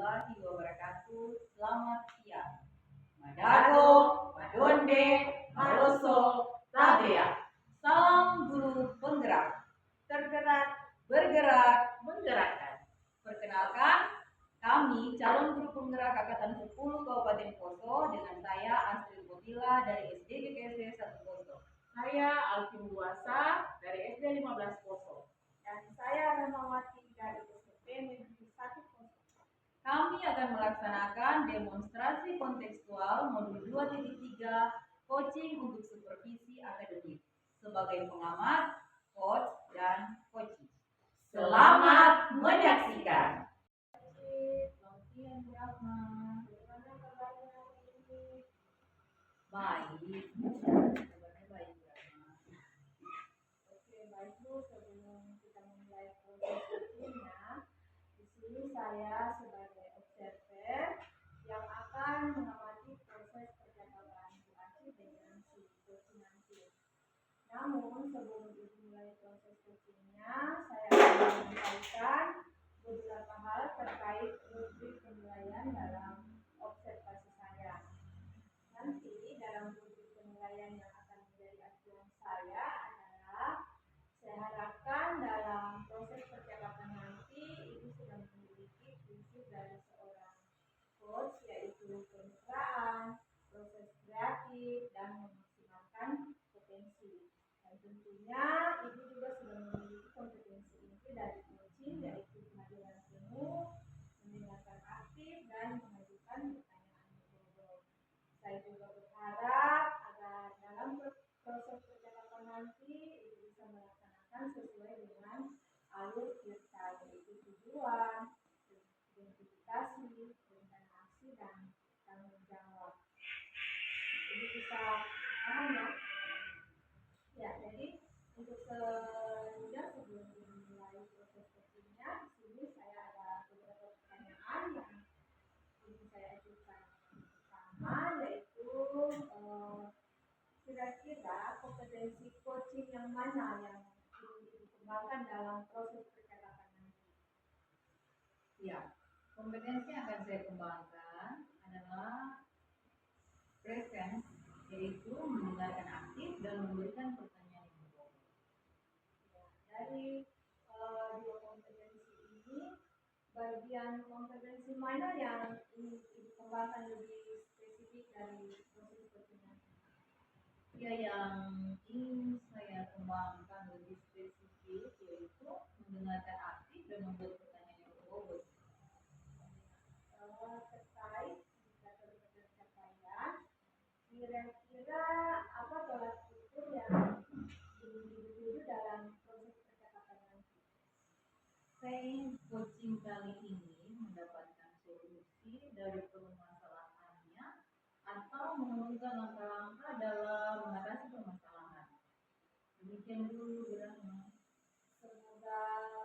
warahmatullahi wabarakatuh. Selamat siang. Madago, Madonde, Maroso, Tabea. Salam guru penggerak. Tergerak, bergerak, menggerakkan. Perkenalkan, kami calon guru penggerak Angkatan 10 Kabupaten Poso dengan saya Astrid Botila dari SD GKS 1 Poso. Saya Alvin Buasa dari SD 15 Poso. Dan saya Ramawati dari SMP Negeri 1 Poso. Kami akan melaksanakan demonstrasi kontekstual modul 2.3 coaching untuk supervisi akademik sebagai pengamat, coach, dan coaching. Selamat menyaksikan. Selamat siang, Bu Rahma. Bagaimana kabarnya hari ini? Baik. Kabarnya baik, Bu Rahma. Oke, baik Bu. Sebelum kita memulai proses coachingnya, di sini saya sebagai observer yang akan mengamati proses percakapan Bu Aci dengan si coaching nanti. Namun sebelum dimulai proses coachingnya, saya akan menyampaikan beberapa hal terkait rubrik penilaian dalam observasi saya. Nanti dalam rubrik penilaian yang akan menjadi acuan saya adalah saya harapkan dalam proses percakapan nanti Ibu sudah memiliki prinsip dari seorang coach, yaitu kemesraan, proses kreatif, dan memaksimalkan potensi. Dan tentunya Ibu juga sudah memiliki kompetensi inti dari coaching, yaitu kehadiran penuh, mendengarkan aktif, dan mengajukan pertanyaan berbohong. Saya juga berharap agar dalam proses percakapan nanti Ibu bisa melaksanakan sesuai dengan alur kita, yaitu tujuan, identifikasi, rencana aksi, dan tanggung jawab. Ibu bisa paham ya? Ya, jadi untuk selanjutnya sebelum dimulai proses coachingnya, di sini saya ada beberapa pertanyaan yang ingin saya ajukan. Pertama yaitu kira-kira kompetensi coaching yang mana yang ingin dikembangkan dalam proses percakapan nanti? Ya, kompetensi yang akan saya kembangkan adalah presence, yaitu mendengarkan aktif dan memberikan pertanyaan yang berbohong. Ya, dari dua kompetensi ini, bagian kompetensi mana yang ingin dikembangkan lebih spesifik dari proses coaching nanti? Ya, yang ingin saya kembangkan lebih spesifik yaitu mendengarkan aktif dan membuat pertanyaan yang berbobot. Terkait indikator pencapaian, kira-kira apa tolak ukur yang ingin dituju dalam proses percakapan nanti? Saya ingin coaching kali ini mendapatkan solusi dari permasalahannya atau menemukan langkah-langkah dalam mengatasi permasalahan. Demikian dulu, Bu Rahma. Semoga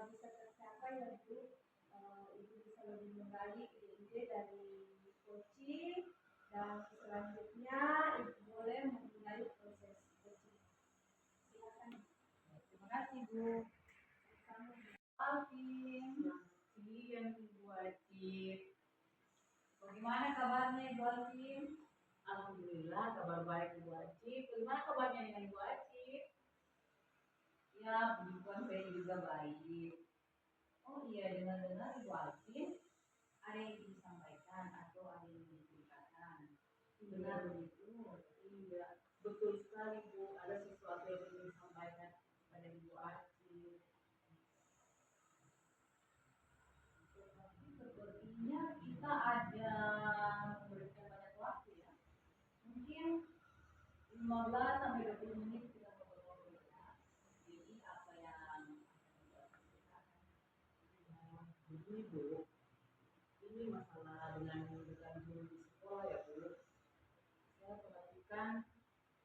bisa tercapai ya Bu. Ibu bisa lebih menggali ide-ide dari coaching, dan selanjutnya Ibu boleh memulai proses coaching. Silakan. Terima kasih, Bu. Sama-sama. Alvin, Siang Ibu Aci. bagaimana kabarnya, Bu Alvin? Alhamdulillah kabar baik Ibu Aci. Bagaimana kabarnya dengan Ibu Aci? Ya, puji Tuhan saya juga baik. Oh iya, dengar-dengar Ibu Alvin ada yang ingin disampaikan atau ada yang ingin diceritakan. Benar begitu? Iya, betul sekali Bu. Ada sesuatu yang ingin disampaikan pada Ibu Aci. Tetapi sepertinya kita ada memberikan banyak waktu ya. Mungkin 15 sampai 20 menit kita ngobrol-ngobrol ya. Jadi apa yang akan kita ceritakan? Begini Bu, ini masalah dengan guru di sekolah ya Bu. Saya perhatikan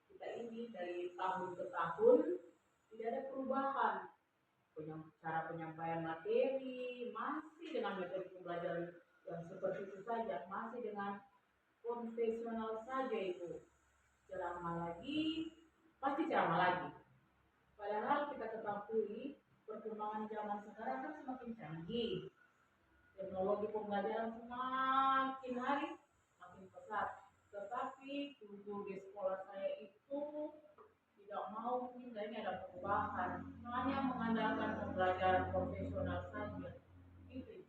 kita ini dari tahun ke tahun tidak ada perubahan. Cara penyampaian materi masih dengan metode pembelajaran yang seperti itu saja, masih dengan konvensional saja itu. Ceramah lagi, pasti ceramah lagi. Padahal kita ketahui perkembangan zaman sekarang kan semakin canggih. Teknologi pembelajaran semakin hari makin pesat. Tetapi guru di sekolah saya itu tidak mau kita ini ada perubahan, hanya mengandalkan pembelajaran profesional saja. Itu.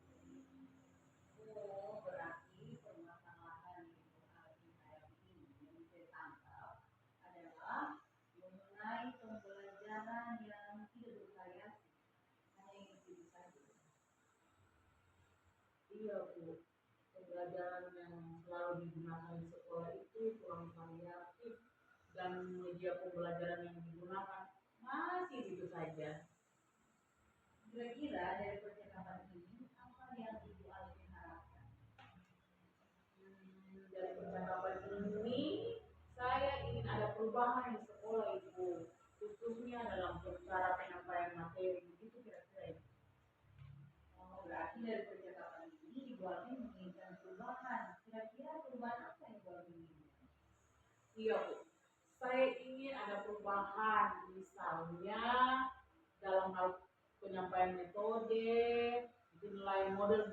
Oh, berarti permasalahan yang dihadapi ini yang saya tangkap adalah mengenai pembelajaran yang tidak bervariasi, hanya yang itu saja. Iya Bu, pembelajaran yang selalu digunakan di sekolah itu kurang variatif dan media pembelajaran yang digunakan masih itu saja. Kira-kira dari percakapan ini, apa yang Ibu Alvin harapkan? Dari percakapan ini, saya ingin ada perubahan di sekolah Ibu, khususnya dalam cara penyampaian materi. Itu kira-kira. Oh, berarti dari percakapan ini Ibu Alvin menginginkan perubahan. Kira-kira perubahan apa yang Ibu Alvin inginkan? Iya Bu, saya ingin ada perubahan, misalnya dalam hal penyampaian metode, mulai model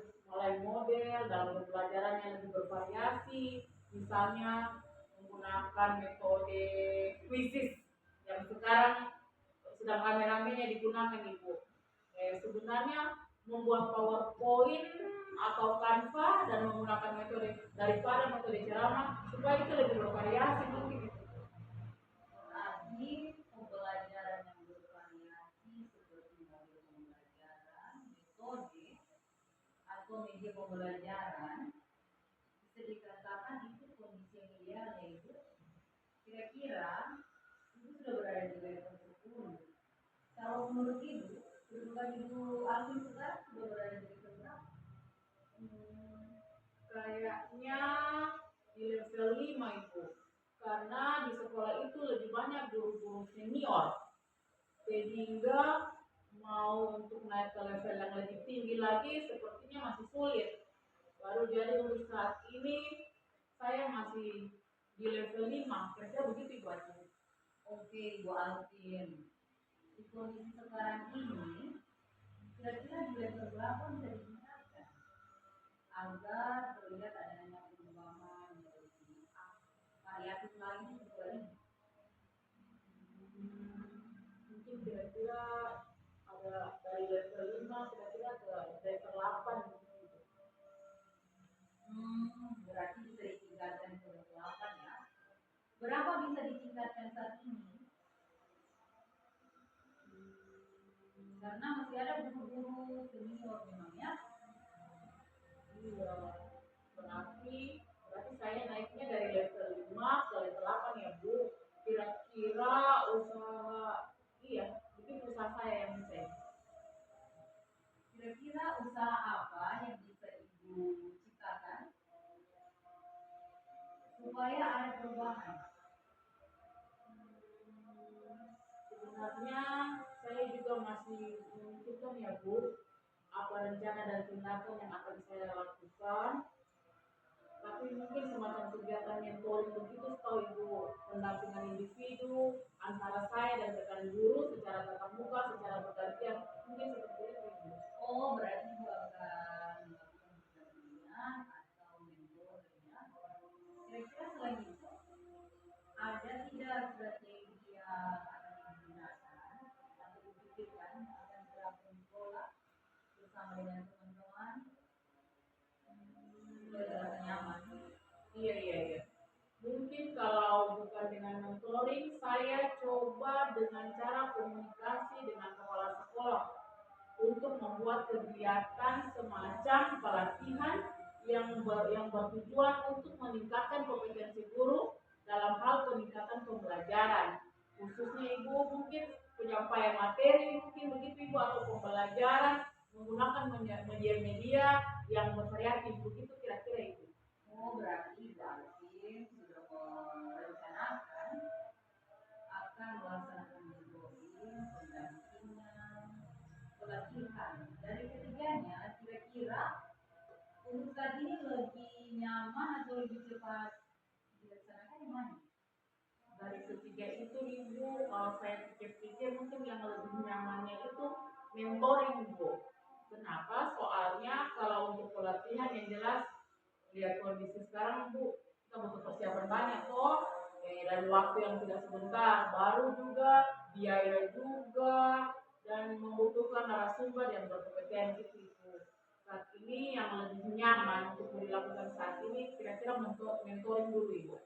dalam pembelajaran yang lebih bervariasi, misalnya menggunakan metode quizzes yang sekarang sedang rame-ramenya digunakan Ibu. Sebenarnya membuat PowerPoint atau Canva dan menggunakan metode daripada metode ceramah supaya kita lebih bervariasi mungkin. Berarti pembelajaran yang bervariasi seperti model pembelajaran, metode, atau media pembelajaran bisa dikatakan itu kondisi yang ideal ya Ibu. Kira-kira Ibu sudah berada di level 10. Kalau menurut Ibu, kedudukan Ibu Alvin sekarang sudah berada di level berapa? Kayaknya di level 5 Ibu. Karena di sekolah itu lebih banyak guru-guru senior. Sehingga mau untuk naik ke level yang lebih tinggi lagi sepertinya masih sulit. Baru jadi untuk saat ini saya masih di level 5. Kira-kira begitu Ibu Ati. Oke, Ibu Alvin. Di kondisi sekarang ini, kira-kira di level berapa bisa ditingkatkan agar terlihat adanya perubahan dari variatif lain sesuai ini? Mungkin kira-kira ada dari level 5 kira-kira ke level 8 gitu. Berarti bisa ditingkatkan ke level 8 ya. Berapa bisa ditingkatkan saat ini? Karena masih ada guru-guru senior memang ya. Iya. Berarti saya naiknya dari level 5 ke level 8 ya Bu. Kira-kira usaha, iya, mungkin usaha saya yang bisa. Kira-kira usaha apa yang bisa Ibu ciptakan supaya ada perubahan? Sebenarnya saya juga masih memikirkan ya Bu, apa rencana dan tindakan yang akan saya lakukan. Tapi mungkin semacam kegiatan mentoring begitu setahu Ibu, pendampingan individu antara saya dan rekan guru secara tatap muka, secara bergantian, mungkin seperti itu Ibu. Oh, berarti Ibu akan melakukan pendampingan atau mentoring ya. Kira-kira selain itu, ada tidak strategi yang akan digunakan atau dipikirkan akan berlangsung sekolah bersama dengan teman-teman supaya terasa nyaman? Iya. Mungkin kalau bukan dengan mentoring, saya coba dengan cara komunikasi dengan kepala sekolah untuk membuat kegiatan semacam pelatihan yang bertujuan untuk meningkatkan kompetensi guru dalam hal peningkatan pembelajaran. Khususnya Ibu mungkin penyampaian materi mungkin begitu Ibu atau pembelajaran menggunakan media-media yang bervariatif begitu kira-kira Ibu. Oh, berarti Ibu Alvin sudah merencanakan akan melaksanakan mentoring, pendampingan, pelatihan. Dari ketiganya, kira-kira untuk saat ini lebih nyaman atau lebih cepat dilaksanakan yang mana? Dari ketiga itu Ibu, kalau saya pikir-pikir mungkin yang lebih nyamannya itu mentoring Ibu. Kenapa? Soalnya kalau untuk pelatihan yang jelas lihat kondisi sekarang Bu, kita butuh persiapan banyak kok. Dan waktu yang tidak sebentar, baru juga biaya juga dan membutuhkan narasumber yang berkompetensi itu. Saat ini yang lebih nyaman untuk dilakukan saat ini kira-kira mentoring dulu Ibu.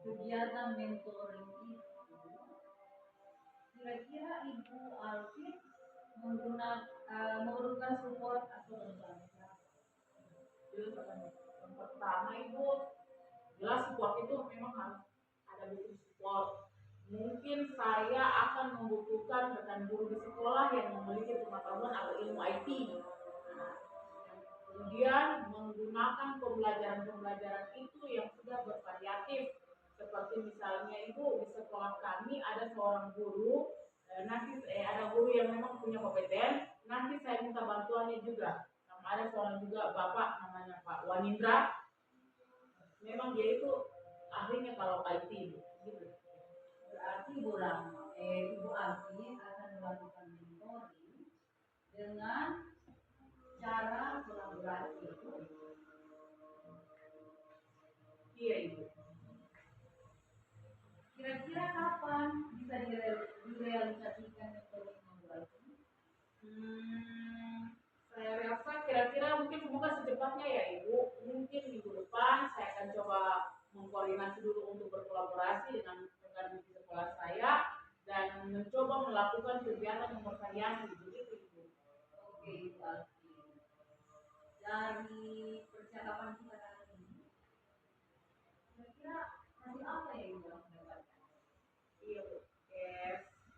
Kegiatan mentoring itu kira-kira Ibu Alvin memerlukan support atau bantuan? Yang pertama Ibu, jelas support itu memang harus ada butuh support. Mungkin saya akan membutuhkan rekan guru di sekolah yang memiliki pengetahuan atau ilmu IT. Nah, kemudian menggunakan pembelajaran itu yang sudah bervariatif. Seperti misalnya Ibu, di sekolah kami ada seorang guru, nanti ada guru yang memang punya kompeten, nanti saya minta bantuannya juga. Ada seorang juga Bapak namanya Pak Wanindra, memang dia itu ahlinya kalau IT gitu. Berarti Ibu Alvin akan melakukan mentoring dengan cara kolaborasi. Iya Ibu. Kira-kira kapan bisa direalisasikan mentoring Ibu Alvin? Saya rasa kira-kira mungkin semoga secepatnya ya Ibu. Mungkin minggu depan saya akan coba mengkoordinasi dulu untuk berkolaborasi dengan rekan di sekolah saya dan mencoba melakukan kegiatan yang bervariasi begitu Ibu. Oke Ibu Alvin. Dari percakapan kita kali ini, kira-kira hasil apa yang Ibu Alvin dapatkan? Iya Bu.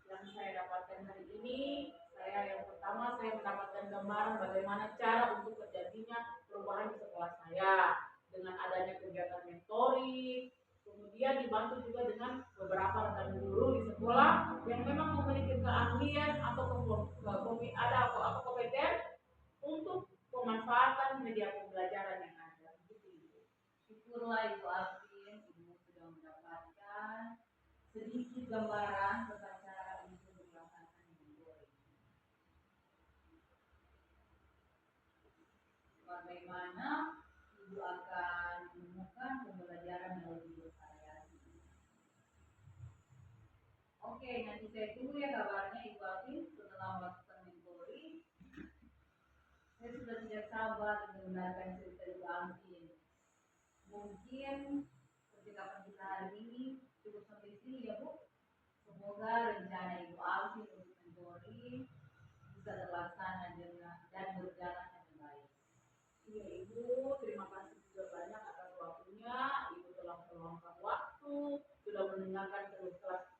Yang saya dapatkan hari ini, yang pertama saya mendapatkan gambaran bagaimana cara untuk terjadinya perubahan di sekolah saya dengan adanya kegiatan mentoring, kemudian dibantu juga dengan beberapa rekan guru di sekolah yang memang memiliki keahlian atau kompeten untuk pemanfaatan media pembelajaran yang ada. Syukurlah Ibu Alvin, Ibu sudah mendapatkan sedikit gambaran tentang cara Ibu melaksanakan mentoring. Bagaimana Ibu akan menemukan pembelajaran yang lebih bervariasi. Oke, nanti saya tunggu ya kabarnya Ibu Alvin setelah melakukan mentoring. Saya sudah tidak sabar mendengarkan cerita Ibu Alvin. Mungkin percakapan kita hari ini cukup sampai sini ya Bu. Semoga rencana Ibu Alvin untuk mentoring bisa terlaksana dan berjalan dengan baik. Iya Ibu, terima kasih juga banyak atas waktunya. Ibu telah meluangkan waktu, sudah mendengarkan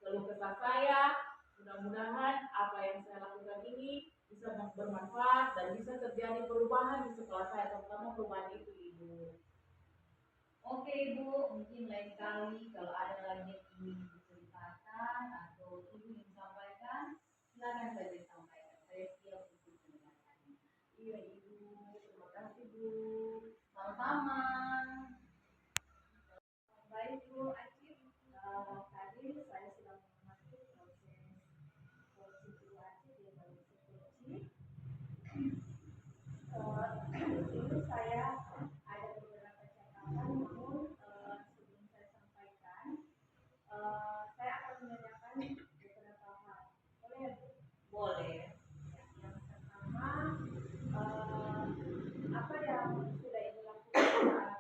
keluh kesah saya. Mudah-mudahan apa yang saya lakukan ini bisa bermanfaat dan bisa terjadi perubahan di sekolah saya, terutama perubahan itu Ibu. Oke Ibu, mungkin lain kali kalau ada lagi yang ingin diceritakan atau Ibu ingin sampaikan, silakan saja sampaikan. Saya siap untuk mendengarkannya. Iya Ibu, terima kasih Bu. Sama-sama. Baik Bu Acip, tadi saya sudah mengamati proses coaching Bu Acip di Malaysia Coaching. Di sini saya ada beberapa catatan, namun sebelum saya sampaikan, saya akan menanyakan beberapa hal. Boleh ya Bu? Boleh. Yang pertama, apa yang sudah Ibu lakukan saat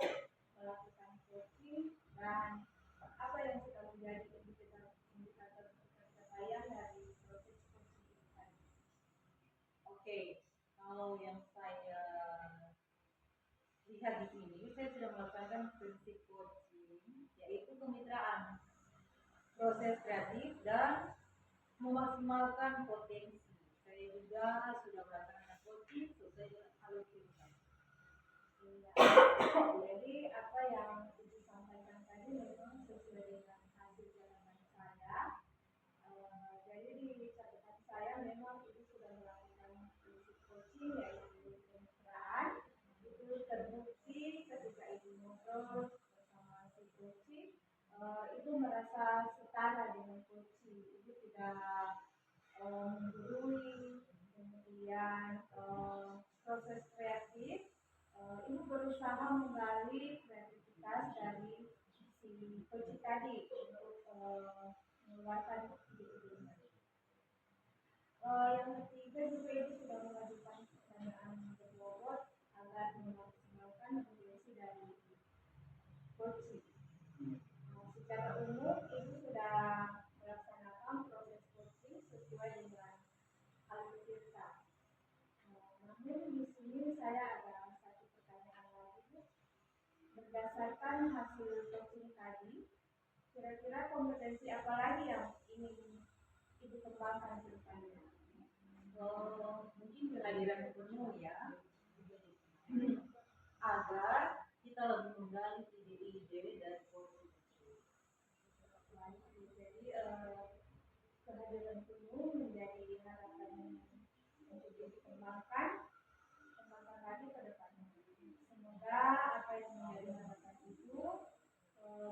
melakukan coaching dan apa yang sudah menjadi indikator pencapaian dari proses coaching ini tadi? Oke, kalau yang saya lihat di sini, saya sudah melakukan prinsip coaching, yaitu kemitraan, proses kreatif dan memaksimalkan potensi. Saya juga sudah melakukan coaching sesuai dengan alur kehidupan. Ya. Jadi apa yang Ibu sampaikan tadi memang sesuai dengan hasil jalanan saya. Jadi di catatan saya memang Ibu sudah melakukan prinsip coaching yaitu kemitraan. Itu terbukti ketika Ibu ngobrol bersama si coaching, Ibu merasa setara dengan coaching. Ibu tidak menggurui, kemudian proses kreatif menggali kreativitas dari si coach tadi untuk mengeluarkan ide-idenya. Yang ketiga juga ibu sudah mengajukan pertanyaan berbobot agar memaksimalkan potensi dari coaching. Secara umum ibu sudah melaksanakan proses coaching sesuai dengan alur. Namun di sini saya ada satu pertanyaan lagi. Berdasarkan hasil coaching tadi, kira-kira kompetensi apa lagi yang ingin ibu kembangkan ke depannya? Mungkin kehadiran penuh ya, agar kita lebih menggali ide-ide dari coaching itu. Jadi kehadiran penuh menjadi harapan untuk dikembangkan lagi ke depannya. Semoga apa yang menjadi harapan itu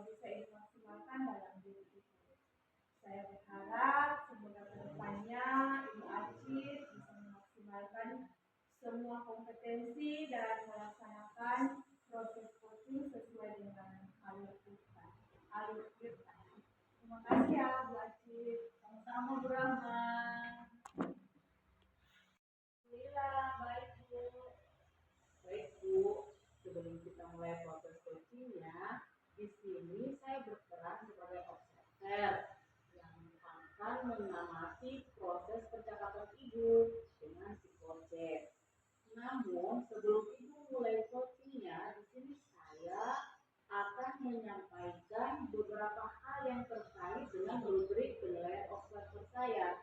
bisa dimaksimalkan dalam diri itu. Saya berharap semoga ke depannya Ibu Acit bisa memaksimalkan semua kompetensi dan melaksanakan proses coaching sesuai dengan alur kita. Terima kasih ya Bu Acit. Sama-sama Bu Rahma. Baik Bu, sebelum kita mulai proses coachingnya, di sini saya berperan sebagai observer yang akan mengamati proses percakapan Ibu dengan si coach. Namun sebelum Ibu mulai coachingnya, di sini saya akan menyampaikan beberapa hal yang terkait dengan rubrik penilaian observer saya.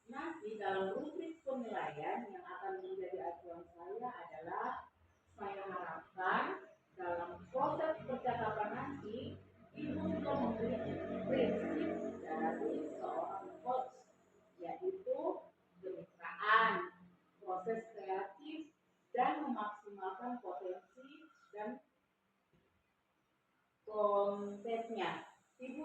Nanti dalam rubrik penilaian yang akan menjadi acuan saya adalah saya harapkan dalam proses percakapan nanti Ibu sudah memiliki prinsip dari seorang coach, yaitu kemitraan, proses kreatif, dan memaksimalkan potensi dan kontennya. Ibu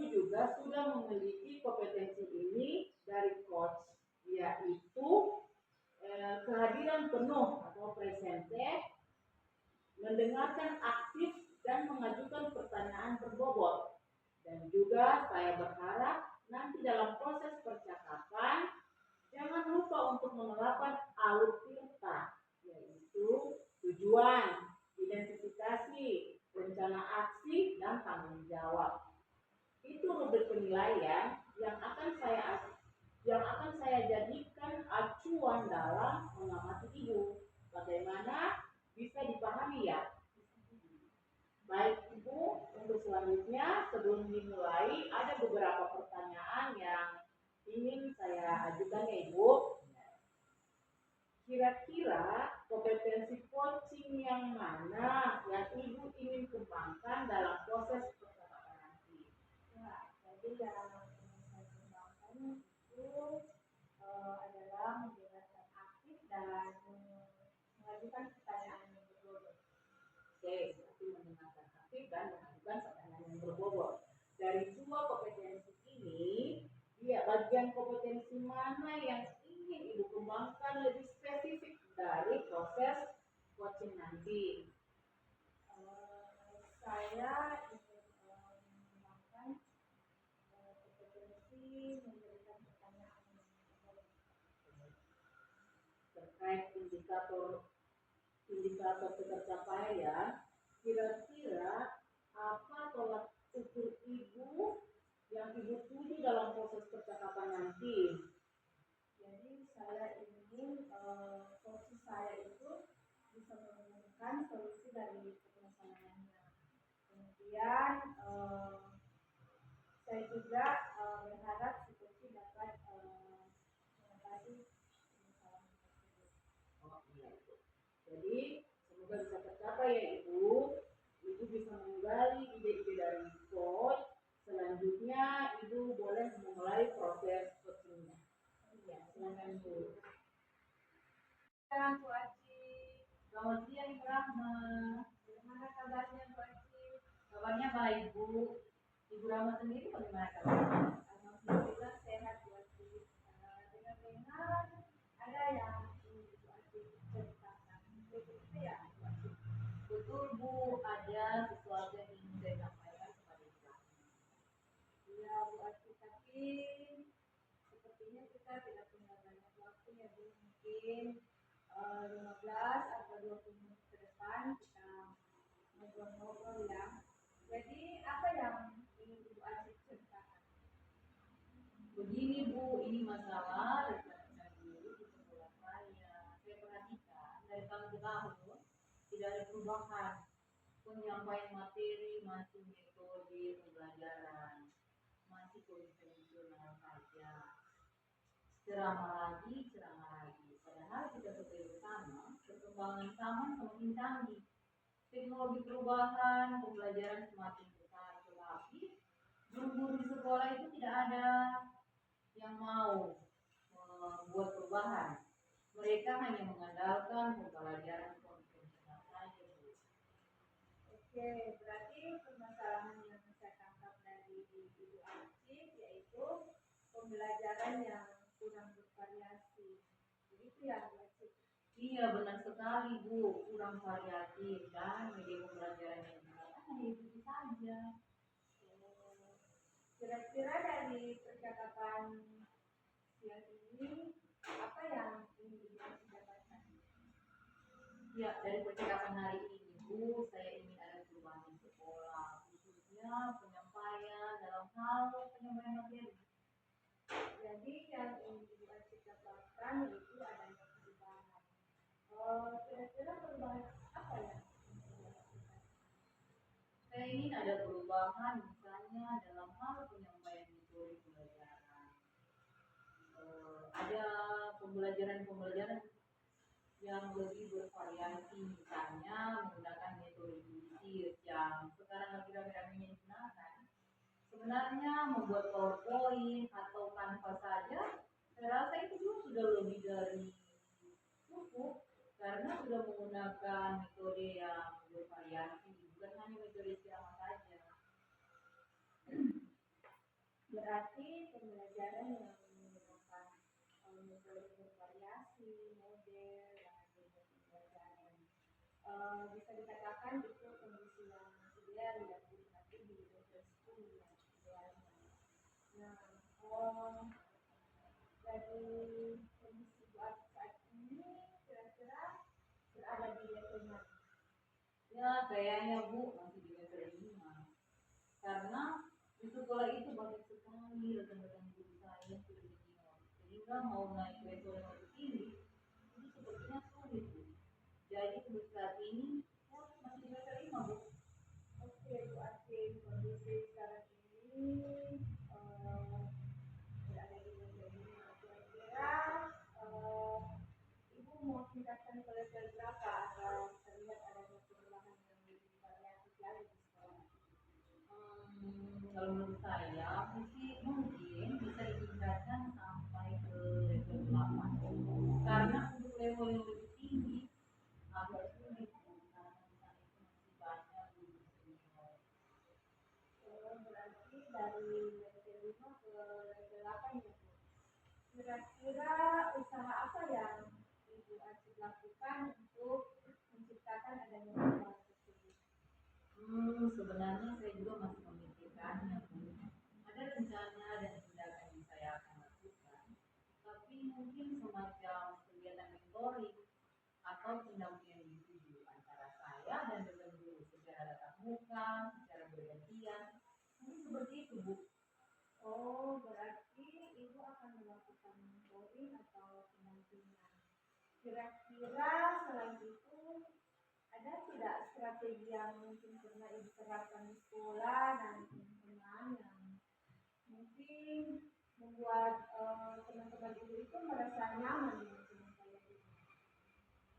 juga sudah memiliki kompetensi ini dari coach, yaitu kehadiran penuh atau presente, mendengarkan aktif dan mengajukan pertanyaan berbobot. Dan juga saya berharap nanti dalam proses percakapan jangan lupa untuk menerapkan alur kita, yaitu tujuan, identifikasi, rencana aksi, dan tanggung jawab. Itu rubrik penilaian yang akan saya jadikan acuan dalam mengamati Ibu. Bagaimana bisa dipahami ya? Baik Ibu, untuk selanjutnya sebelum dimulai ada beberapa pertanyaan yang ingin saya ajukan ya Ibu. Kira-kira kompetensi coaching yang mana yang Ibu ingin kembangkan dalam proses percakapan nanti? Ya, jadi yang saya kembangkan itu adalah mendengarkan aktif dan mengajukan pertanyaan yang berbobot. Oke, berarti mendengarkan aktif dan mengajukan pertanyaan yang berbobot. Dari dua kompetensi ini, bagian kompetensi mana yang ingin Ibu kembangkan lebih spesifik dari proses coaching nanti? Saya ingin mengembangkan kompetensi memberikan pertanyaan yang berbobot. Terkait indikator pencapaian, kira-kira apa tolak ukur Ibu yang Ibu tuju dalam proses percakapan nanti? Jadi saya ingin coach saya itu bisa menemukan solusi dari permasalahannya. Kemudian saya juga berharap si coach dapat mengatasi permasalahan tersebut. Oh iya Ibu. Jadi semoga bisa tercapai ya Ibu. Ibu bisa menggali ide-ide dari coach. Selanjutnya Ibu boleh memulai proses coachingnya. Ya, silakan Bu. Bu Acit, selamat siang Ibu Rahma. Bagaimana kabarnya Bu Acit? Kabarnya baik Bu. Ibu Rahma sendiri bagaimana kabarnya? Alhamdulillah sehat Bu Acit. Dengar-dengar ada yang Bu Acit ceritakan. Itu ya Bu Acit. betul Bu, ada sesuatu yang ingin saya sampaikan kepada Ibu. Iya Bu Aci, tapi sepertinya kita tidak punya banyak waktu ya Bu. Mungkin 15 atau 20 menit ke depan kita ngobrol-ngobrol ya. Jadi apa yang ingin Ibu Aci ceritakan? Begini Bu, ini masalah rekan-rekan guru di sekolah saya. Saya perhatikan dari tahun ke tahun tidak ada perubahan. Penyampaian materi masih metode pembelajaran, masih konvensional saja. Ceramah lagi. Padahal kita ketahui bersama, perkembangan zaman semakin canggih. Teknologi perubahan, pembelajaran semakin besar, tetapi guru-guru di sekolah itu tidak ada yang mau membuat perubahan. Mereka hanya mengandalkan pembelajaran konvensional saja, Bu. Oke, berarti permasalahan yang saya tangkap dari Ibu Aci yaitu pembelajaran yang kurang bervariasi. Begitu ya Bu Aci? Iya, benar sekali, Bu. Kurang variatif dan media pembelajaran yang digunakan hanya itu saja. Kira-kira dari percakapan siang ini apa yang ingin Ibu Aci dapatkan? Ya, dari percakapan hari ini, Bu, saya ingin ada perubahan di sekolah, khususnya penyampaian dalam hal penyampaian materi. Jadi yang ingin Ibu Aci dapatkan yaitu adanya perubahan. Kira-kira perubahan apa ya? Saya ingin ada perubahan, misalnya dalam hal penyampaian metode pembelajaran. Ada pembelajaran yang lebih bervariasi, misalnya menggunakan metode judisius yang sekarang lagi rame-ramenya digunakan. Sebenarnya membuat PowerPoint atau Canva saja, saya rasa itu juga sudah lebih dari cukup karena sudah menggunakan metode yang bervariasi, bukan hanya metode ceramah saja. Berarti pembelajaran yang menggunakan metode bervariasi, model, dan jenis pembelajaran. Bisa dikatakan itu kondisi yang ideal ya Bu, berarti di level school yang idealnya. Nah, dari kondisi Bu Aci saat ini kira-kira berada di level mana? Ya, kayaknya Bu masih di level 5. Karena di sekolah itu banyak sekali rekan-rekan guru saya yang sudah senior. Sehingga mau naik level yang lebih tinggi, itu sepertinya sulit, Bu. Jadi untuk saat ini, ya masih di level 5, Bu. Oke Bu Aci, kondisi sekarang ini berada di level 5. Kira-kira Ibu mau tingkatkan ke level berapa agar terlihat adanya perubahan yang lebih variatif lagi di sekolah? Kalau menurut saya, mungkin bisa ditingkatkan sampai ke level 8. Karena untuk level yang lebih tinggi, agak sulit, Bu. Karena di sana itu masih banyak guru senior. Berarti dari level 5 ke level 8 ya Bu. Kira-kira usaha apa yang Ibu Aci lakukan untuk menciptakan adanya perubahan tersebut? Sebenarnya saya juga masih memikirkannya, Bu. Ada rencana dan tindakan yang saya akan lakukan, tapi mungkin semacam kegiatan mentoring atau pendampingan individu antara saya dan rekan guru secara tatap muka, secara bergantian, mungkin seperti itu, Bu. Oh, berarti Ibu akan melakukan mentoring atau pendampingan. Kira-kira selain itu, ada tidak strategi yang mungkin pernah Ibu terapkan di sekolah dan teman-teman yang mungkin membuat teman-teman Ibu itu merasa nyaman dengan penyampaian Ibu?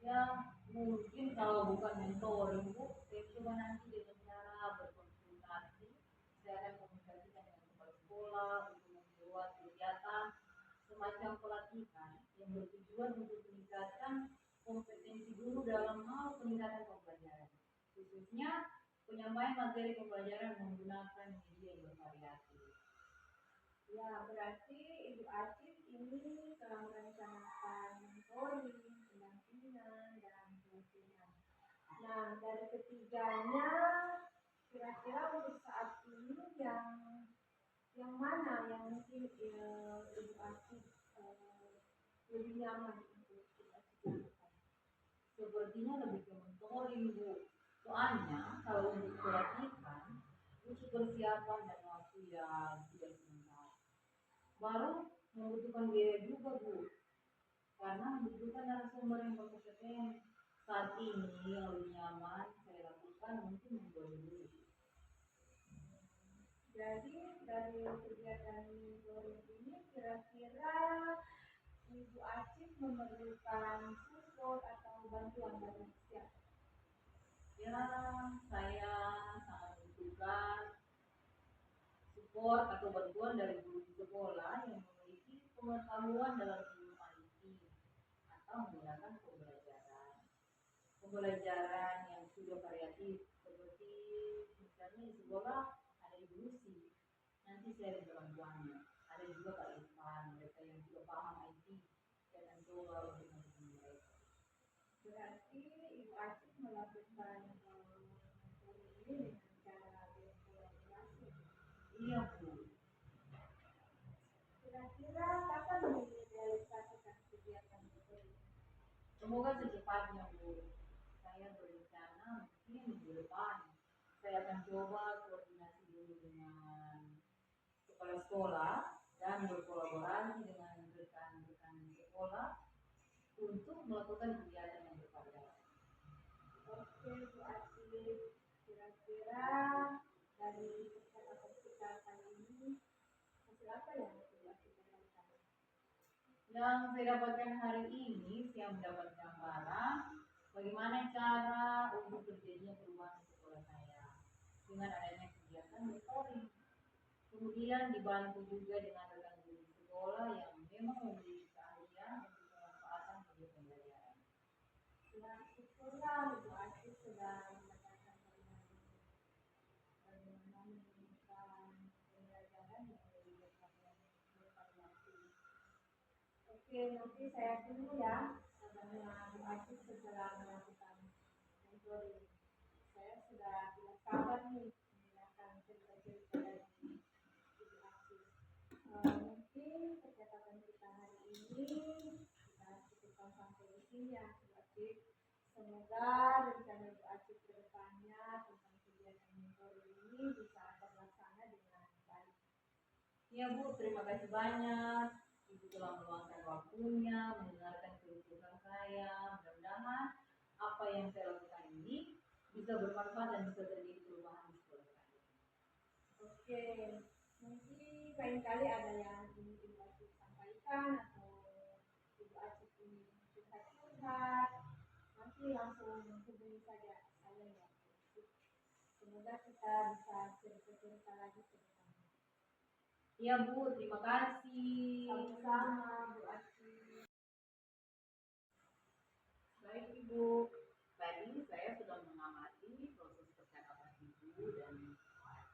Ya, mungkin kalau bukan mentoring, Bu, saya coba nanti dengan cara berkonsultasi. Saya akan komunikasikan dengan kepala sekolah untuk membuat kegiatan semacam pelatihan yang bertujuan untuk meningkatkan kompetensi guru dalam hal peningkatan pembelajaran, khususnya penyampaian materi pembelajaran menggunakan media yang bervariasi. Ya, berarti Ibu Aci ini telah merencanakan mentoring, pendampingan, dan pelatihan. Nah, dari ketiganya, kira-kira untuk saat ini yang mana yang mungkin Ibu Asih lebih nyaman untuk kita lakukan? Sepertinya lebih ke mentoring, Bu. Soalnya kalau untuk pelatihan butuh persiapan dan waktu yang tidak sebentar. Baru membutuhkan biaya juga, Bu, karena membutuhkan narasumber yang berkompeten. Saat ini yang lebih nyaman saya lakukan mungkin mentoring dulu. Jadi dari kegiatan mentoring ini kira-kira Ibu Acik memerlukan support atau bantuan dari siapa? Ya, saya sangat membutuhkan support atau bantuan dari guru di sekolah yang memiliki pengetahuan dalam ilmu IT atau menggunakan pembelajaran yang sudah variatif, seperti misalnya di sekolah ada Ibu Lucy, nanti saya minta bantuannya. Ada juga Pak Irfan, mereka yang sudah paham IT, saya akan coba untuk membantu mereka. Berarti Ibu Acik melakukan mentoring ini dengan cara berkolaborasi. Iya, Bu. Kira-kira kapan direalisasikan kegiatan mentoring? Semoga secepatnya, Bu. Saya berencana mungkin minggu depan. Saya akan coba koordinasi dulu dengan kepala sekolah dan berkolaborasi dengan rekan-rekan sekolah untuk melakukan kegiatan yang bervariasi. Oke, Bu Acik. Kira-kira dari percakapan kita kali ini hasil apa yang Ibu Acik dapatkan? Yang saya dapatkan hari ini, saya mendapat gambaran bagaimana cara untuk terjadinya perubahan di sekolah saya dengan adanya kegiatan mentoring. Kemudian dibantu juga dengan rekan guru sekolah yang memang memiliki keahlian untuk pemanfaatan media pembelajaran. Ya, syukurlah Ibu Acik sudah mendapatkan bagaimana menemukan pembelajaran yang lebih bervariasi. Oke, nanti saya tunggu ya kabarnya Bu Acik setelah melakukan mentoring. Saya sudah tidak sabar nih mendengarkan cerita-cerita dari Ibu Acik. Mungkin percakapan kita hari ini kita cukupkan sampai di sini ya Bu Acik. Semoga rencana Bu Acik ke depannya tentang kegiatan mentoring ini bisa terlaksana dengan baik. Ya, Bu, terima kasih banyak. Ibu telah meluangkan waktunya mendengarkan keluhan saya. Mudah-mudahan apa yang saya lakukan ini bisa bermanfaat dan bisa terjadi perubahan di sekolah saya. Oke, mungkin lain kali ada yang ingin Ibu Acik sampaikan atau Ibu Acik ingin curhat-curhat, nanti langsung hubungi saja saya ya. Semoga kita bisa cerita-cerita lagi ke depannya. Ya, Bu, terima kasih. Sama-sama Bu Acik. Baik, Ibu. Tadi saya sudah mengamati proses percakapan Ibu dan Coach.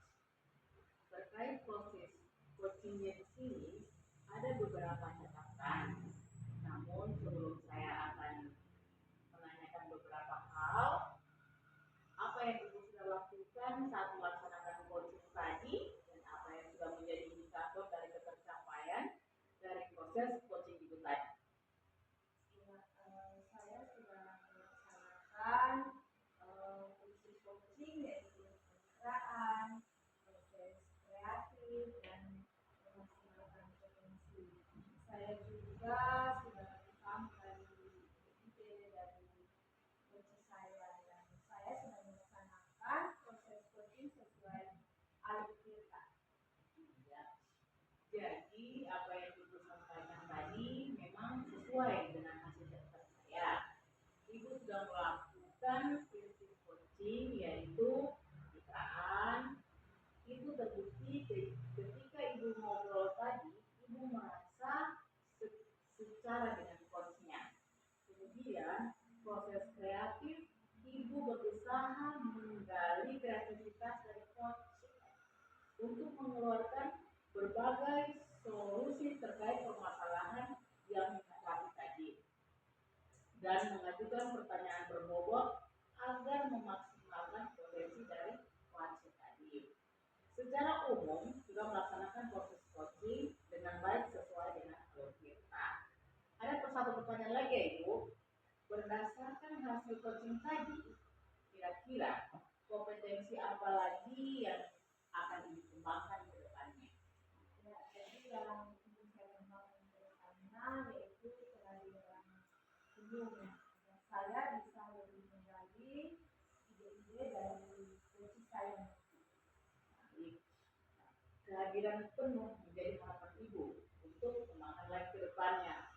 Terkait proses coachingnya di sini, ada beberapa catatan. Namun sebelum saya akan menanyakan beberapa hal, apa yang Ibu sudah lakukan saat melaksanakan coaching tadi, dan apa yang sudah menjadi indikator dari ketercapaian dari proses coaching Ibu tadi. Saya sudah melaksanakan fungsi coaching yaitu pencitraan, proses kreatif dan memaksimalkan potensi. Saya juga sudah paham dari ide dari coach saya dan saya sudah melaksanakan proses coaching sesuai alur kita. Ya. Jadi apa yang Ibu sampaikan tadi memang sesuai dengan hasil catatan saya. Ibu sudah melakukan prinsip coaching yaitu pencitraan. Itu terbukti ketika Ibu ngobrol tadi, Ibu merasa secara dengan coachnya. Kemudian proses kreatif, Ibu berusaha menggali kreativitas dari coach untuk mengeluarkan berbagai solusi terkait permasalahan yang dihadapi tadi dan mengajukan pertanyaan berbobot agar memaksimalkan potensi dari lansia tadi. Secara umum juga melaksanakan proses coaching dengan baik sesuai dengan alur kita. Ada satu pertanyaan lagi ya Ibu. Berdasarkan hasil coaching tadi, kira-kira kompetensi apa lagi yang akan dikembangkan ke depannya? Ya, jadi yang ingin saya kembangkan ke depannya yaitu kehadiran senyum ya. Agar saya bisa lebih menggali ide-ide dari coach saya. Baik. Kehadiran penuh menjadi harapan Ibu untuk kembangkan lagi ke depannya.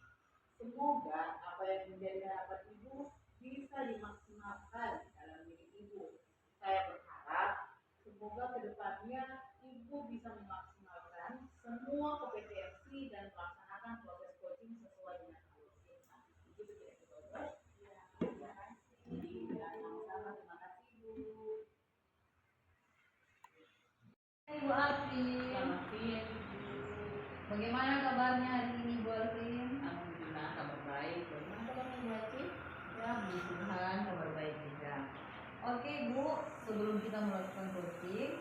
Semoga apa yang menjadi harapan Ibu bisa dimaksimalkan dalam diri Ibu. Saya berharap semoga ke depannya Ibu bisa memaksimalkan semua kompetensi dan melaksanakan proses coaching sesuai dengan alur kita. Begitu kira-kira Ibu. Ya, terima kasih. Ya, sama-sama. Terima kasih Ibu. Ibu Alvin, Selamat siang Ibu. bagaimana kabarnya hari ini Bu Alvin? Alhamdulillah kabar baik. Bagaimana kabarnya Ibu Aci? Ya, puji Tuhan, kabar baik juga. Oke Bu, sebelum kita melakukan coaching,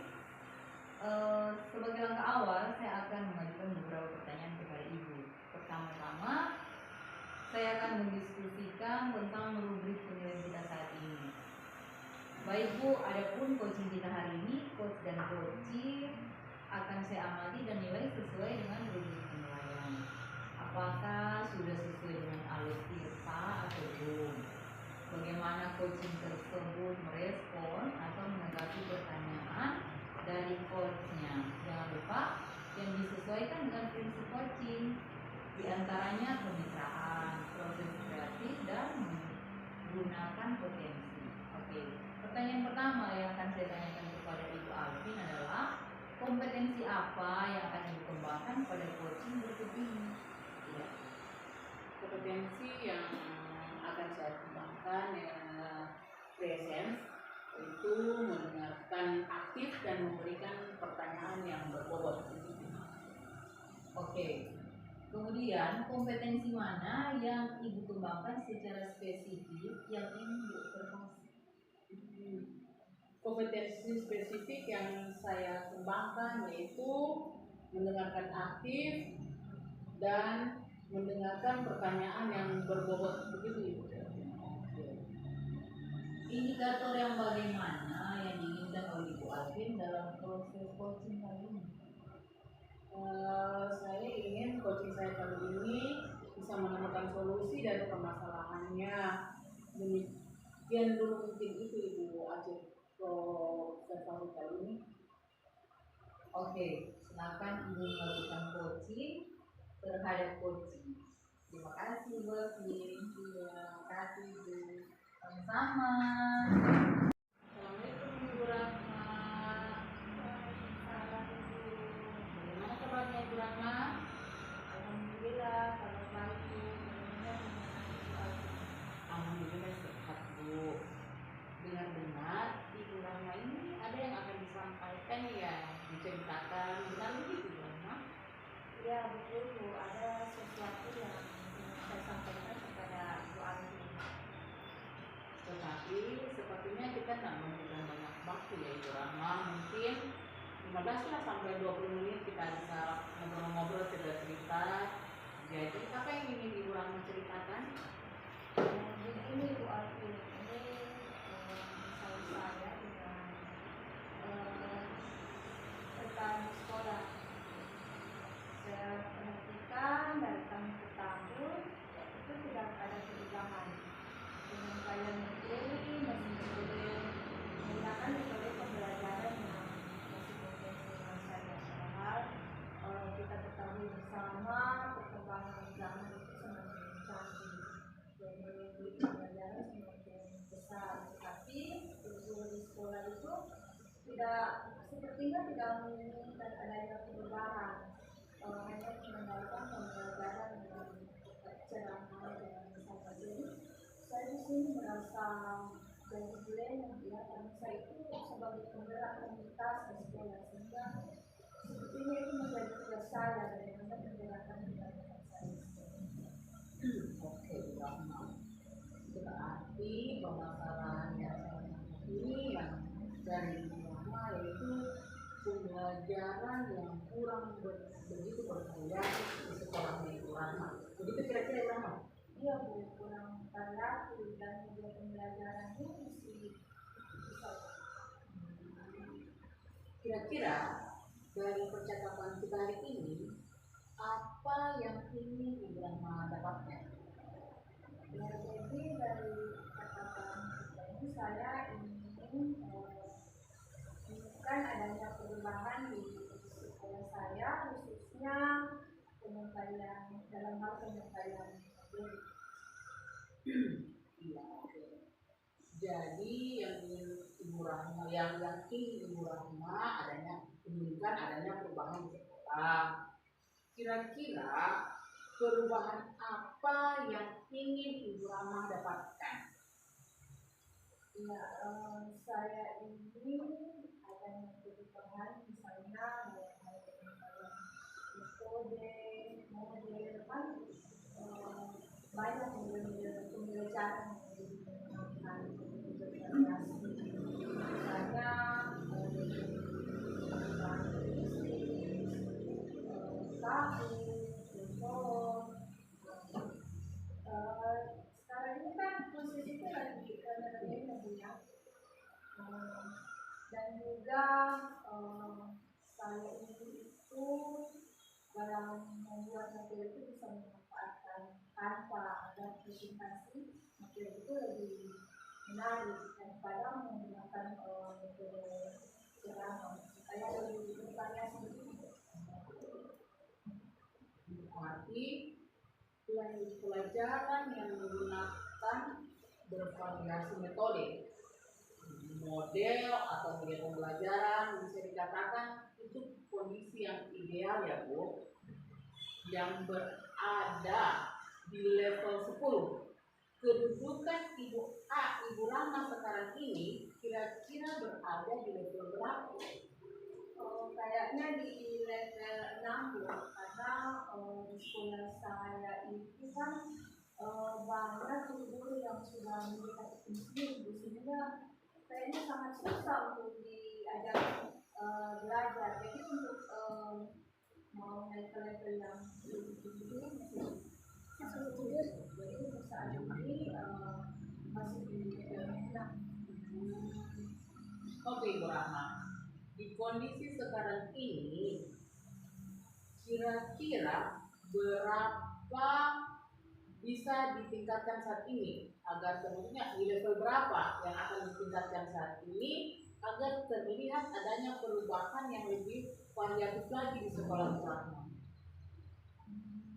sebagai langkah awal saya akan mengajukan beberapa pertanyaan kepada Ibu. Pertama-tama, saya akan mendiskusikan tentang rubrik penilaian kita saat ini. Baik Bu, adapun coaching kita hari ini, coach dan coaching akan saya amati dan nilai sesuai dengan rubrik penilaian. Apakah sudah sesuai dengan alur TIRPA atau belum? Bagaimana coaching tersebut merespon atau menanggapi pertanyaan dari coachnya? Jangan lupa yang disesuaikan dengan prinsip coaching, diantaranya kemitraan, proses kreatif, dan menggunakan potensi. Oke, pertanyaan pertama yang akan saya tanyakan kepada Ibu Alvin adalah kompetensi apa yang akan dikembangkan pada coaching berikut ini? Ya. Kompetensi yang akan saya kembangkan presence, itu mendengarkan aktif dan memberikan pertanyaan yang berbobot. Oke. Kemudian kompetensi mana yang Ibu kembangkan secara spesifik yang ingin diobservasi? Kompetensi spesifik yang saya kembangkan yaitu mendengarkan aktif dan mendengarkan pertanyaan yang berbobot, begitu Ibu. Indikator yang bagaimana yang diinginkan oleh Ibu Alvin dalam proses coaching kali ini? Saya ingin coaching saya kali ini bisa menemukan solusi dari permasalahannya. Demikian dulu mungkin itu Ibu Aceh observasi kali ini. Oke, silakan Ibu melakukan coaching terhadap coaching. Terima kasih Bu Alvin. Terima kasih Ibu. Sama-sama. Assalamualaikum Ibu Rahma. Waalaikumsalam, Ibu. Bagaimana kabarnya Ibu Rahma? Alhamdulillah, kalau baik Bu. Bagaimana dengan Ibu Alvin? Alhamdulillah sehat Bu. Dengar-dengar Ibu Rahma ini ada yang akan disampaikan ya, diceritakan, benar begitu Ibu Rahma? Ya, betul Bu. Ada sesuatu yang ingin saya sampaikan kepada Ibu Alvin. Tetapi sepertinya kita tidak memberikan banyak waktu ya Ibu Rahma. Mungkin 15 lah sampai 20 menit kita bisa ngobrol-ngobrol, cerita-cerita. Jadi apa yang ingin Ibu Rahma ceritakan? Jadi ini Bu Alvin, ini misalnya saya dengan rekan sekolah. Saya perhatikan dari tahun ke tahun itu tidak ada perubahan. Dengan kalian materi masih boleh menggunakan metode pembelajaran yang masih boleh dengan saya. Padahal kita ketahui bersama perkembangan zaman itu semakin canggih. Jadi pembelajaran semakin besar. Tetapi guru di sekolah itu tidak sepertinya tidak menginginkan adanya perubahan. Hanya mengendalikan pembelajaran dengan ceramah dan misalnya. Jadi saya di sini merasa jadi dilema ya, karena saya itu sebagai penggerak komunitas di sekolah, sehingga sepertinya itu menjadi tugas saya bagaimana menggerakkan kegiatan saya. Oke, Ibu Rahma. Berarti permasalahan yang sangat dari Ibu Rahma, yaitu pembelajaran yang kurang begitu bervariasi di sekolah Ibu Rahma. Begitu kira-kira Ibu Rahma? Iya Bu, kurang variasi dan media pembelajarannya masih bisa. Kira-kira dari percakapan kita hari ini, apa yang ingin Ibu Rahma dapatkan? Ya, jadi dari catatan kita ini saya ingin kan adanya perubahan di sekolah saya, khususnya penyampaian dalam hal penyampaian materi. Iya, oke. Jadi yang ingin Ibu Rahma, yang ingin Ibu Rahma inginkan adanya perubahan di sekolah. Kira-kira perubahan apa yang ingin Ibu Rahma dapatkan? Ya, saya ingin adanya perubahan misalnya dalam hal penyampaian metode, model kan banyak model pembelajaran yang lebih menyenangkan, lebih bervariasi. Misalnya sekarang ini kan posisi itu lagi rendah ya, dan juga saya ini itu dalam membuat materi itu bisa memanfaatkan tanpa ada presentasi, materi itu lebih menarik daripada menggunakan metode ceramah supaya lebih bervariasi. Berarti pelajaran yang menggunakan bervariasi metode, model atau media pembelajaran, bisa dikatakan itu kondisi yang ideal ya Bu, yang berada di level 10. Kedudukan Ibu Rahma sekarang ini kira-kira berada di level berapa? Kayaknya di level 6 ya, karena di sekolah saya itu kan banyak guru yang sudah mendekati pensiun, sehingga kayaknya sangat susah untuk diajak belajar. Jadi untuk mau naik ke level yang lebih tinggi masih sulit. Jadi untuk saat ini masih di level 6. Oke Ibu Rahma, di kondisi sekarang ini kira-kira berapa bisa ditingkatkan saat ini agar sebetulnya di level berapa yang akan ditingkatkan saat ini agar terlihat adanya perubahan yang lebih variatif lagi di sekolah Rahma?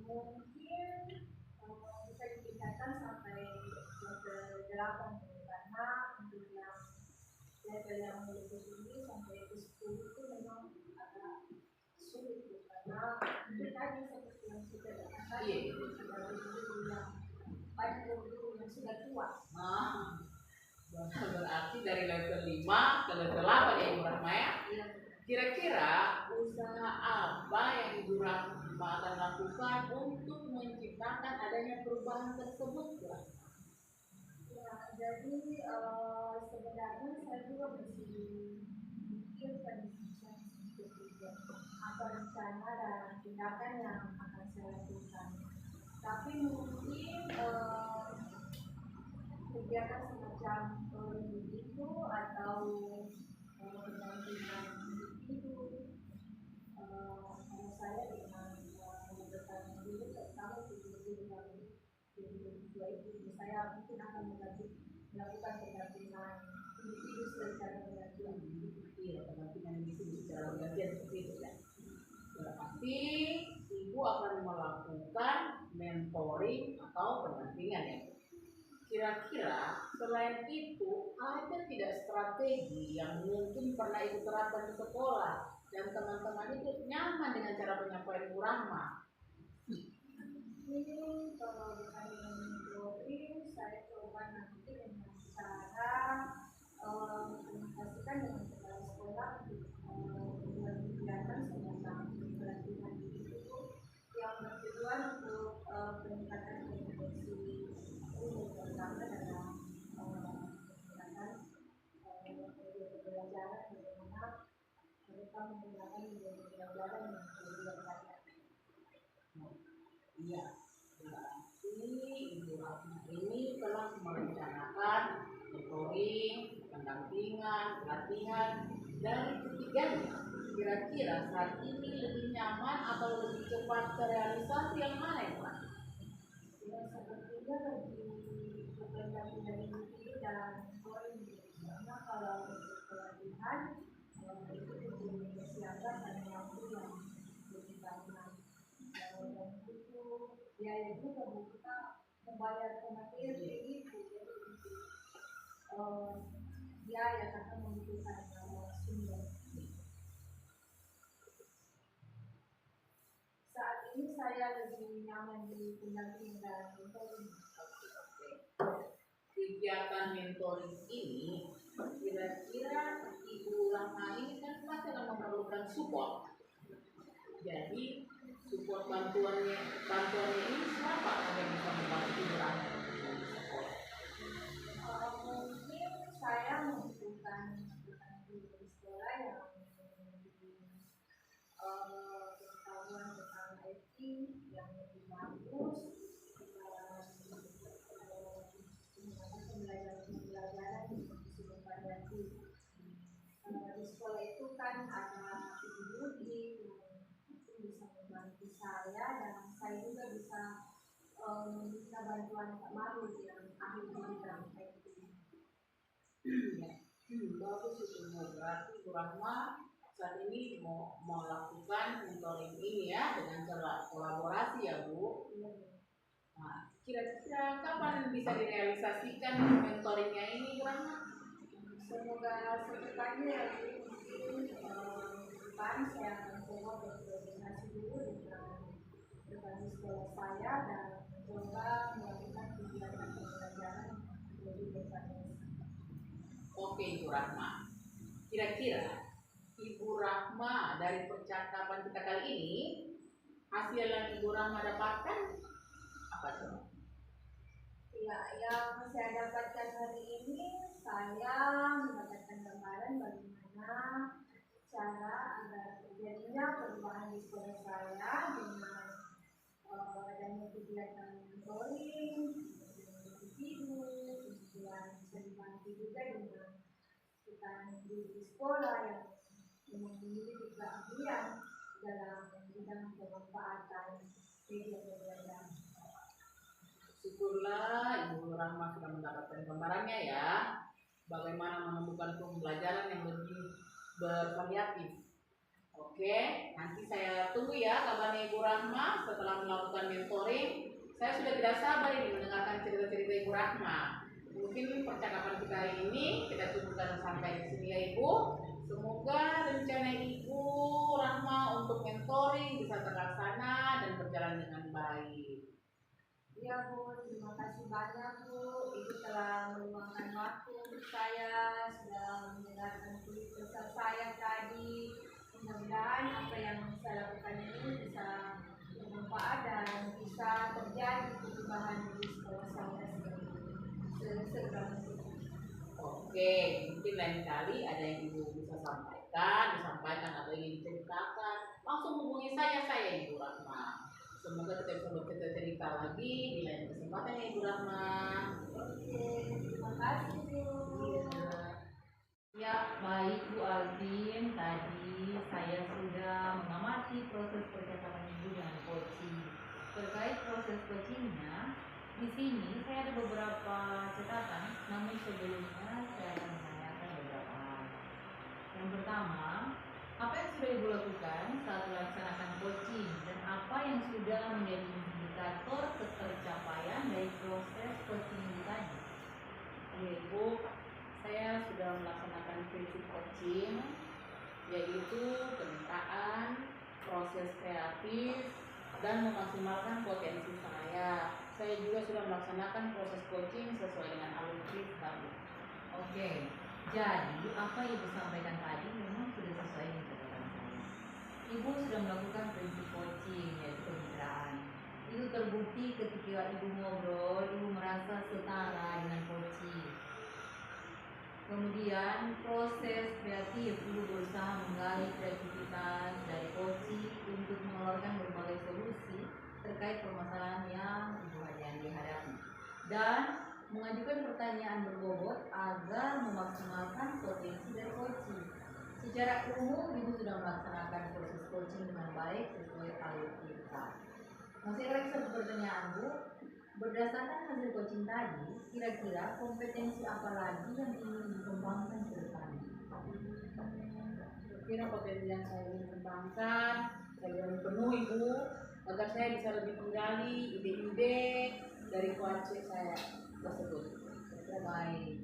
Mungkin bisa ditingkatkan sampai level 8 karena untuk yang level yang lebih tinggi sampai ke 10 itu memang agak sulit karena itu tadi seperti yang sudah dikatakan itu sudah guru yang banyak guru yang sudah tua. Nah, berarti dari level 5 ke level 8 ya Ibu Rahma ya? Iya. Kira-kira usaha apa yang Ibu Rahma akan lakukan untuk menciptakan adanya perubahan tersebut? Ya, jadi sebenarnya saya juga masih mikirkan apa rencana dan tindakan yang akan saya lakukan. Tapi mungkin kegiatan semacam itu atau pendampingan individu kalau saya dengan menggunakan dulu terutama guru-guru yang dua itu saya mungkin akan melakukan pendampingan individu secara bergantian. Iya, pendampingan individu secara bergantian seperti itu ya. Berarti Ibu akan melakukan mentoring atau pendampingan ya. Kira-kira selain itu ada tidak strategi yang mungkin pernah Ibu terapkan di sekolah dan teman-teman itu nyaman dengan cara penyampaian Ibu Rahma? Ini kalau bukan dengan mentoring, saya coba nanti dengan cara mengkomunikasikan dengan kepala sekolah untuk membuat kegiatan semacam pelatihan itu yang bertujuan untuk peningkatan kompetensi guru terutama dalam menggunakan metode pembelajaran Iya, berarti Ibu Ratna ini telah merencanakan mentoring, pendampingan, pelatihan dari ketiganya. Kira-kira saat ini lebih nyaman atau lebih cepat terrealisasi yang mana ya Pak? Ya, sepertinya lebih bergantung dari individu dan poin. Karena kalau untuk pelatihan itu butuh kesiapan dan waktu yang lebih banyak. Dan itu biaya juga bu, kita membayar materi itu eh, biaya karena membutuhkan sumber. Saat ini saya lebih nyaman di pendamping dan mentoring. Kegiatan mentoring ini kira-kira Ibu Rahma ini kan pasti akan memerlukan support. Jadi support bantuannya ini siapa yang bisa membantu Ibu Rahma untuk support? Mungkin saya membutuhkan guru di sekolah yang memiliki pengetahuan tentang IT yang lebih bagus dalam pembelajaran sebelum variasi. Di sekolah itu kan ada teknologi yang itu bisa membantu saya dan saya juga bisa meminta bantuan Pak Marul yang ahli di bidang IT. Bagus itu Bu. Berarti Ibu Rahma saat ini mau melakukan mentoring ini ya dengan cara kolaborasi ya Bu. Nah, kira-kira kapan bisa direalisasikan mentoringnya ini Bu Rahma? Semoga secepatnya ya Bu. Mungkin depan saya akan coba berkoordinasi dulu dengan sekolah saya dan mencoba melakukan kegiatan pembelajaran lebih bervariasi. Oke Ibu Rahma. Kira-kira Ibu Rahma dari percakapan kita kali ini hasil yang Ibu Rahma dapatkan apa tuh? Ya, yang saya dapatkan hari ini, saya mendapatkan gambaran bagaimana cara agar terjadinya perubahan di sekolah saya dengan adanya kegiatan mentoring, dengan individu, kemudian bisa dibantu juga dengan rekan guru di sekolah yang memiliki keahlian dalam bidang pemanfaatan media belajar. Syukurlah Ibu Rahma sudah mendapatkan gambarannya ya, bagaimana menemukan pembelajaran yang lebih bervariatif. Oke, nanti saya tunggu ya kabarnya Ibu Rahma setelah melakukan mentoring. Saya sudah tidak sabar ini mendengarkan cerita-cerita Ibu Rahma. Mungkin percakapan kita hari ini kita cukupkan sampai di sini ya Ibu. Semoga rencana Ibu Rahma untuk mentoring bisa terlaksana dan berjalan dengan baik. Ya Bu, terima kasih banyak Bu. Ibu telah meluangkan waktu untuk saya, sudah mendengarkan keluh kesah saya tadi. Mudah-mudahan apa yang saya lakukan ini bisa bermanfaat dan bisa terjadi perubahan di sekolah saya segera mungkin. Oke, mungkin lain kali ada yang Ibu bisa disampaikan atau ingin diceritakan, langsung hubungi saya Ibu Rahma. Semoga kita bisa bercerita lagi di lain kesempatan ya Ibu Rahma. Oke, terima kasih Bu. Ya, baik Bu Alvin. Tadi saya sudah mengamati proses percakapan Ibu dengan coaching. Terkait proses coachingnya, di sini saya ada beberapa catatan, namun sebelumnya saya akan menanyakan beberapa hal. Yang pertama, apa yang sudah Ibu lakukan saat melaksanakan coaching dan apa yang sudah menjadi indikator ketercapaian dari proses coaching Ibu tadi? Ibu, saya sudah melaksanakan prinsip coaching, yaitu kemitraan, proses kreatif, dan memaksimalkan potensi saya. Saya juga sudah melaksanakan proses coaching sesuai dengan alumni kami. Oke, jadi apa yang Ibu sampaikan tadi memang sudah sesuai dengan catatan saya. Ibu sudah melakukan prinsip coaching, yaitu kemitraan. Itu terbukti ketika Ibu ngobrol, Ibu merasa setara dengan coaching. Kemudian proses kreatif, Ibu berusaha menggali kreativitas dari coaching untuk mengeluarkan berbagai solusi terkait terkait permasalahan yang Ibu Hadian dihadapi dan mengajukan pertanyaan berbobot agar memaksimalkan potensi dari coaching. Secara umum Ibu sudah melaksanakan proses coaching dengan baik sesuai alutsista. Masih lagi satu pertanyaan Bu, berdasarkan hasil coaching tadi, kira-kira kompetensi apa lagi yang ingin dikembangkan ke depan? Kira potensi yang saya ingin kembangkan, saya ingin penuh Ibu, agar saya bisa lebih menggali ide-ide dari coach saya tersebut. Baik,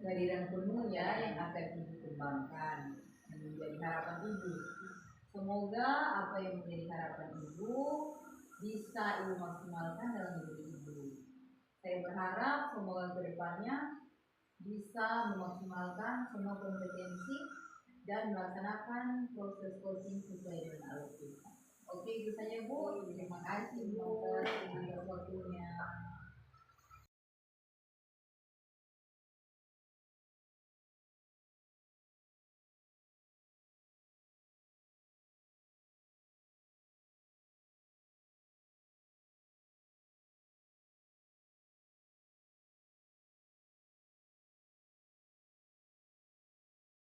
kehadiran penuh ya yang akan Ibu kembangkan yang menjadi harapan Ibu. Semoga apa yang menjadi harapan Ibu bisa Ibu maksimalkan dalam diri Ibu. Saya berharap semoga kedepannya bisa memaksimalkan semua kompetensi dan melaksanakan proses coaching sesuai dengan alutsista. Oke, itu saja Bu. Terima kasih Bu.